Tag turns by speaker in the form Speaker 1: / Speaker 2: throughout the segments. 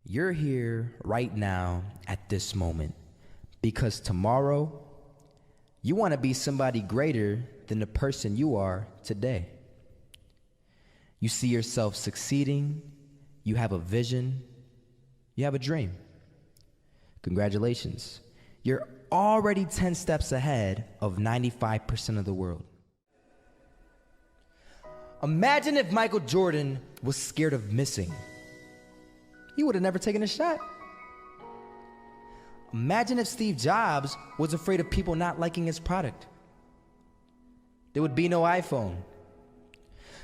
Speaker 1: You're here right now at this moment because tomorrow you want to be somebody greater than the person you are today. You see yourself succeeding, you have a vision, you have a dream. Congratulations. You're already 10 steps ahead of 95% of the world. Imagine if Michael Jordan was scared of missing. He would have never taken a shot. Imagine if Steve Jobs was afraid of people not liking his product. There would be no iPhone.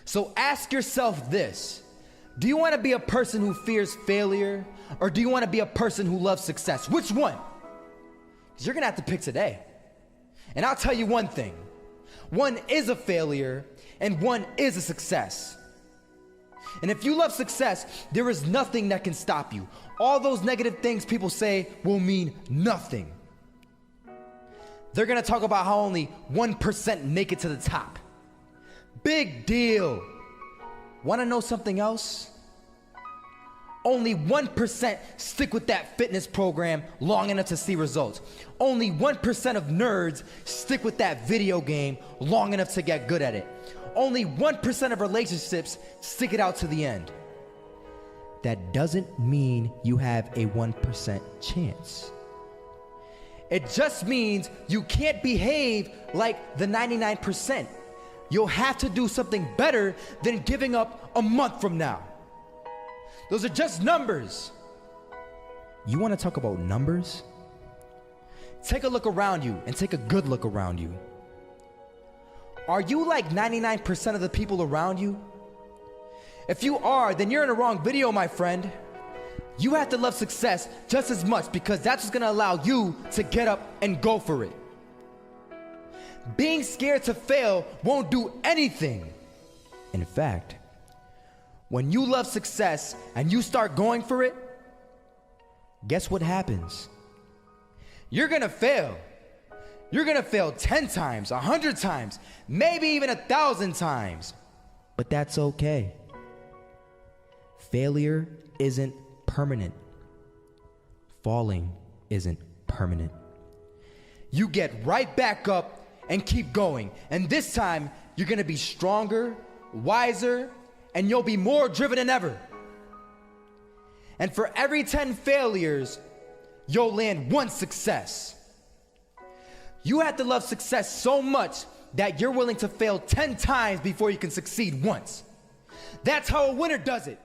Speaker 1: So ask yourself this: do you want to be a person who fears failure, or do you want to be a person who loves success? Which one? Because you're going to have to pick today. And I'll tell you one thing: one is a failure and one is a success. And if you love success, there is nothing that can stop you. All those negative things people say will mean nothing. They're gonna talk about how only 1% make it to the top. Big deal. Wanna know something else? Only 1% stick with that fitness program long enough to see results. Only 1% of nerds stick with that video game long enough to get good at it. Only 1% of relationships stick it out to the end. That doesn't mean you have a 1% chance. It just means you can't behave like the 99%. You'll have to do something better than giving up a month from now. Those are just numbers. You want to talk about numbers? Take a look around you and take a good look around you. Are you like 99% of the people around you? If you are, then you're in the wrong video, my friend. You have to love success just as much because that's what's gonna allow you to get up and go for it. Being scared to fail won't do anything. In fact, when you love success and you start going for it, guess what happens? You're gonna fail. You're gonna fail 10 times, 100 times, maybe even 1,000 times. But that's okay. Failure isn't permanent. Falling isn't permanent. You get right back up and keep going. And this time, you're gonna be stronger, wiser, and you'll be more driven than ever. And for every 10 failures, you'll land one success. You have to love success so much that you're willing to fail 10 times before you can succeed once. That's how a winner does it.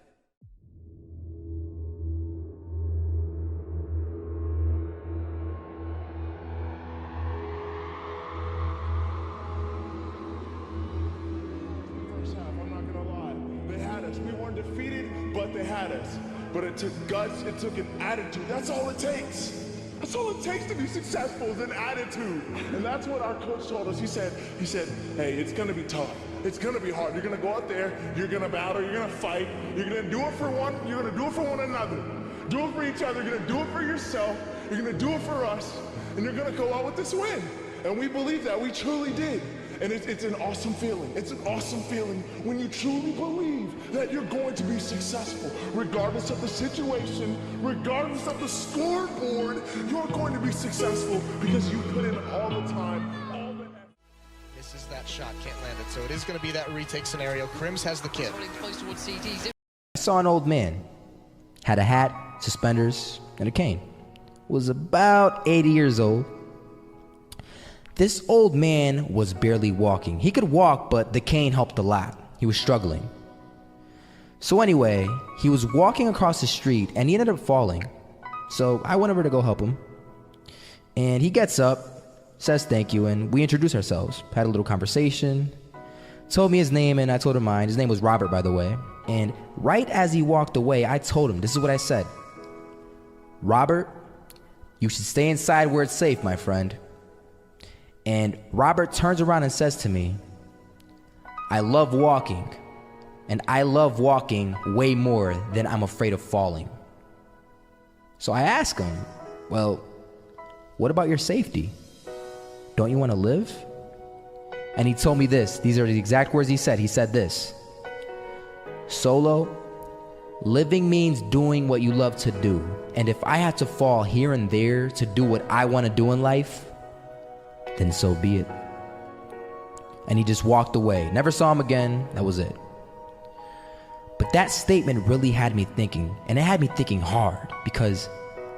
Speaker 2: First half, I'm not gonna lie. They had us. We weren't defeated, but they had us. But it took guts, it took an attitude. That's all it takes. That's all it takes to be successful is an attitude. And that's what our coach told us. He said, hey, it's gonna be tough. It's gonna be hard. You're gonna go out there, you're gonna battle, you're gonna fight, you're gonna do it for one, you're gonna do it for one another. Do it for each other, you're gonna do it for yourself, you're gonna do it for us, and you're gonna go out with this win. And we believe that, we truly did. And it's an awesome feeling. It's an awesome feeling when you truly believe that you're going to be successful. Regardless of the situation, regardless of the scoreboard, you're going to be successful because you put in all the time, all the effort.
Speaker 3: This is that shot, can't land it. So it is going to be that retake scenario. Crims has the kid.
Speaker 1: I saw an old man, had a hat, suspenders, and a cane. Was about 80 years old. This old man was barely walking. He could walk, but the cane helped a lot. He was struggling. So anyway, he was walking across the street and he ended up falling. So I went over to go help him. And he gets up, says thank you, and we introduced ourselves. Had a little conversation. Told me his name and I told him mine. His name was Robert, by the way. And right as he walked away, I told him, this is what I said. Robert, you should stay inside where it's safe, my friend. And Robert turns around and says to me, I love walking, and I love walking way more than I'm afraid of falling. So I ask him, well, what about your safety? Don't you want to live? And he told me this. These are the exact words he said. He said this: Solo, Living means doing what you love to do. And if I had to fall here and there to do what I want to do in life, then so be it. And he just walked away. Never saw him again. That was it. But that statement really had me thinking, and it had me thinking hard, because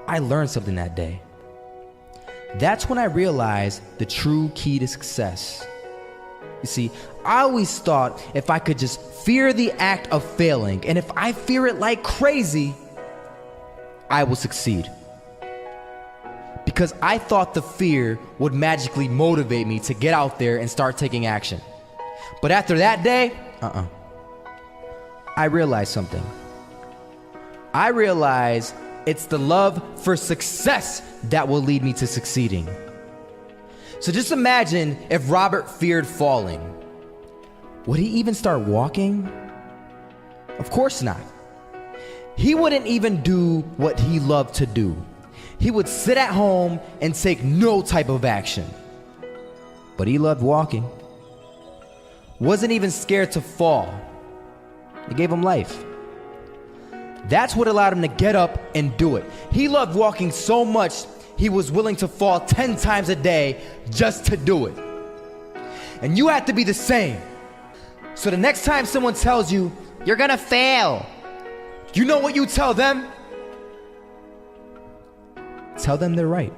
Speaker 1: I learned something that day. That's when I realized the true key to success. You see, I always thought if I could just fear the act of failing, and if I fear it like crazy, I will succeed. Because I thought the fear would magically motivate me to get out there and start taking action. But after that day, I realized something. I realized it's the love for success that will lead me to succeeding. So just imagine if Robert feared falling. Would he even start walking? Of course not. He wouldn't even do what he loved to do. He would sit at home and take no type of action. But he loved walking. Wasn't even scared to fall. It gave him life. That's what allowed him to get up and do it. He loved walking so much, he was willing to fall 10 times a day just to do it. And you have to be the same. So the next time someone tells you, you're gonna fail, you know what you tell them? Tell them they're right.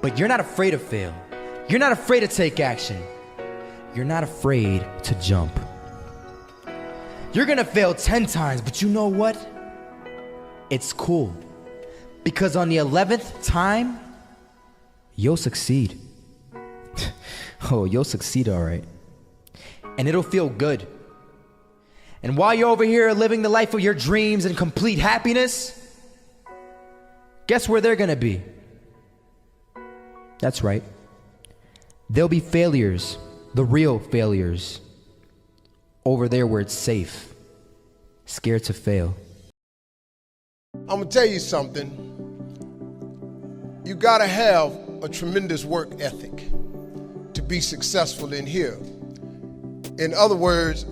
Speaker 1: But you're not afraid to fail. You're not afraid to take action. You're not afraid to jump. You're gonna fail 10 times, but you know what? It's cool. Because on the 11th time, you'll succeed. Oh, you'll succeed, all right. And it'll feel good. And while you're over here living the life of your dreams and complete happiness, guess where they're gonna be? That's right. They'll be failures, the real failures. Over there where it's safe, scared to fail.
Speaker 4: I'm gonna tell you something. You gotta have a tremendous work ethic to be successful in here. In other words,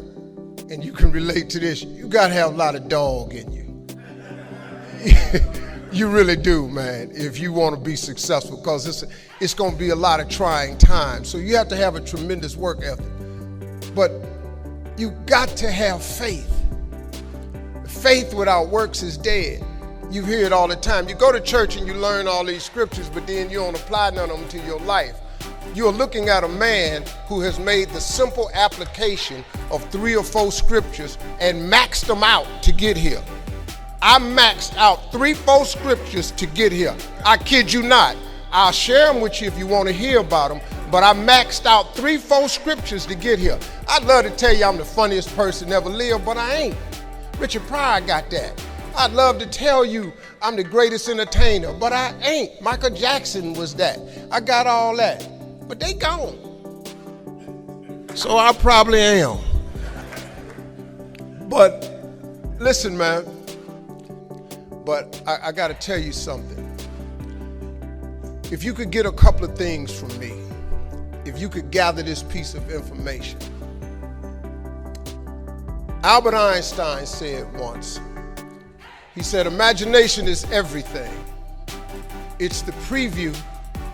Speaker 4: and you can relate to this, you gotta have a lot of dog in you. You really do, man, if you want to be successful, because it's going to be a lot of trying times. So you have to have a tremendous work ethic. But you got to have faith. Faith without works is dead. You hear it all the time. You go to church and you learn all these scriptures, but then you don't apply none of them to your life. You're looking at a man who has made the simple application of 3 or 4 scriptures and maxed them out to get here. I maxed out 3, 4 scriptures to get here. I kid you not. I'll share them with you if you want to hear about them, but I maxed out 3, 4 scriptures to get here. I'd love to tell you I'm the funniest person ever lived, but I ain't. Richard Pryor got that. I'd love to tell you I'm the greatest entertainer, but I ain't. Michael Jackson was that. I got all that, but they gone. So I probably am. But listen, man. But I got to tell you something. If you could get a couple of things from me, if you could gather this piece of information. Albert Einstein said once, he said, imagination is everything. It's the preview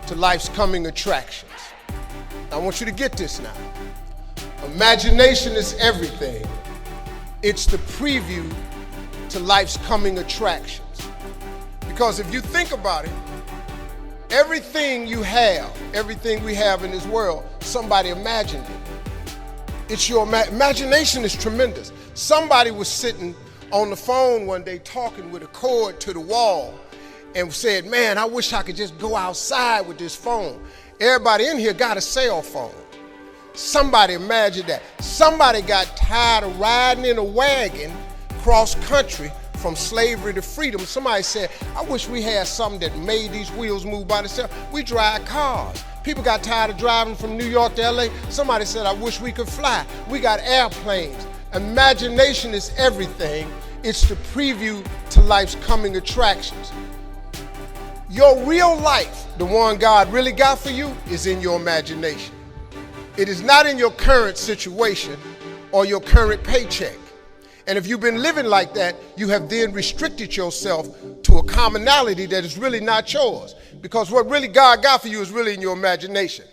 Speaker 4: to life's coming attractions. I want you to get this now. Imagination is everything. It's the preview to life's coming attractions. Because if you think about it, everything you have, everything we have in this world, somebody imagined it. It's your imagination is tremendous. Somebody was sitting on the phone one day talking with a cord to the wall and said, man, I wish I could just go outside with this phone. Everybody in here got a cell phone. Somebody imagined that. Somebody got tired of riding in a wagon cross country from slavery to freedom. Somebody said, I wish we had something that made these wheels move by themselves. We drive cars. People got tired of driving from New York to LA. Somebody said, I wish we could fly. We got airplanes. Imagination is everything. It's the preview to life's coming attractions. Your real life, the one God really got for you, is in your imagination. It is not in your current situation or your current paycheck. And if you've been living like that, you have then restricted yourself to a commonality that is really not yours. Because what really God got for you is really in your imagination.